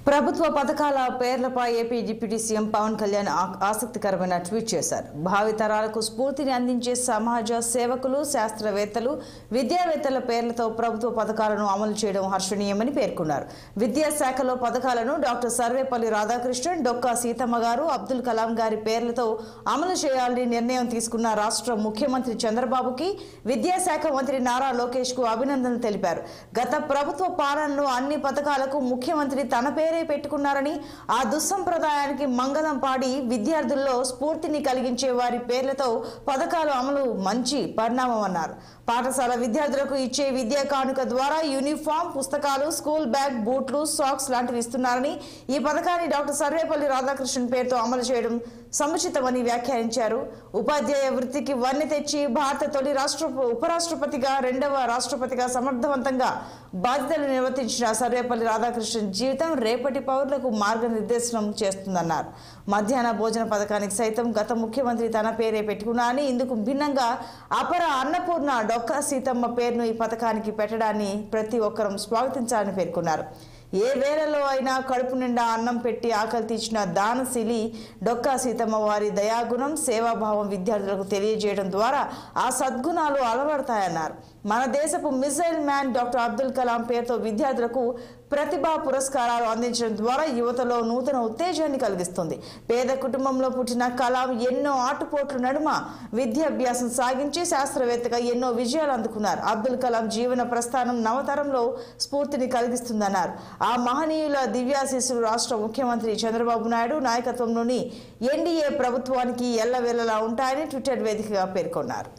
ప్రభుత్వ పథకాల పేర్లపై AP deputy CM Pawan Kalyan ఆసక్తికరమైన ట్వీట్ చేశారు. భావితరాలకు స్ఫూర్తిని అందించే సమాజ సేవకులు, శాస్త్రవేత్తలు, విద్యావేత్తల పేర్లతో ప్రభుత్వ పథకాలను అమలు చేయడం హర్షణీయమని పేర్కొన్నారు. విద్యాశాఖలో పథకాలను డాక్టర్ సర్వేపల్లి రాధాకృష్ణన్, డొక్కా సీతమ్మ గారు, అబ్దుల్ కలాం గారి పేర్లతో అమలు చేయాలని నిర్ణయం తీసుకున్న రాష్ట్ర ముఖ్యమంత్రి చంద్రబాబుకి, విద్యాశాఖ మంత్రి నారా లోకేష్ కు అభినందనలు తెలిపారు. గత ప్రభుత్వ పాలనలో అన్ని పథకాలకు ముఖ్యమంత్రి తన పేరే పెట్టుకున్నారని, ఆ దుస్సంప్రదాయానికి మంగళం పాడి విద్యార్థుల్లో స్ఫూర్తిని కలిగించే వారి పేర్లతో పథకాలు అమలు మంచి పరిణామం అన్నారు. పాఠశాల విద్యార్థులకు ఇచ్చే విద్యా కానుక ద్వారా యూనిఫామ్, పుస్తకాలు, స్కూల్ బ్యాగ్, బూట్లు, సాక్స్ లాంటివి ఇస్తున్నారని, ఈ పథకాన్ని డాక్టర్ సర్వేపల్లి రాధాకృష్ణన్ పేరుతో అమలు చేయడం సముచితమని వ్యాఖ్యానించారు. ఉపాధ్యాయ వృత్తికి వన్నె తెచ్చి భారత తొలి ఉపరాష్ట్రపతిగా, రెండవ రాష్ట్రపతిగా సమర్థవంతంగా బాధ్యతలు నిర్వర్తించిన సర్వేపల్లి రాధాకృష్ణన్ జీవితం రేపటి పౌరులకు మార్గనిర్దేశనం చేస్తుందన్నారు. మధ్యాహ్న భోజన పథకానికి సైతం గత ముఖ్యమంత్రి తన పేరే పెట్టుకున్నారని, ఇందుకు భిన్నంగా అపర అన్నపూర్ణ డొక్కా సీతమ్మ పేరును ఈ పథకానికి పెట్టడాన్ని ప్రతి ఒక్కరూ స్వాగతించాలని పేర్కొన్నారు. ఏ వేళలో అయినా కడుపు నిండా అన్నం పెట్టి ఆకలి తీర్చిన దానశీలి డొక్కా సీతమ్మ వారి దయాగుణం, సేవాభావం విద్యార్థులకు తెలియజేయడం ద్వారా ఆ సద్గుణాలు అలవడతాయన్నారు. మన దేశపు missile man doctor Abdul Kalam పేరుతో విద్యార్థులకు ప్రతిభా పురస్కారాలు అందించడం ద్వారా యువతలో నూతన ఉత్తేజాన్ని కలిగిస్తుంది. పేద కుటుంబంలో పుట్టిన కలాం ఎన్నో ఆటుపోట్ల నడుమ విద్యాభ్యాసం సాగించి శాస్త్రవేత్తగా ఎన్నో విజయాలు అందుకున్నారు. అబ్దుల్ కలాం జీవన ప్రస్థానం నవతరంలో స్ఫూర్తిని కలిగిస్తుందన్నారు. ఆ మహనీయుల దివ్యాశీస్సులు రాష్ట్ర ముఖ్యమంత్రి చంద్రబాబు నాయుడు నాయకత్వంలోని ఎన్డీఏ ప్రభుత్వానికి ఎల్లవేళలా ఉంటాయని ట్విట్టర్ వేదికగా పేర్కొన్నారు.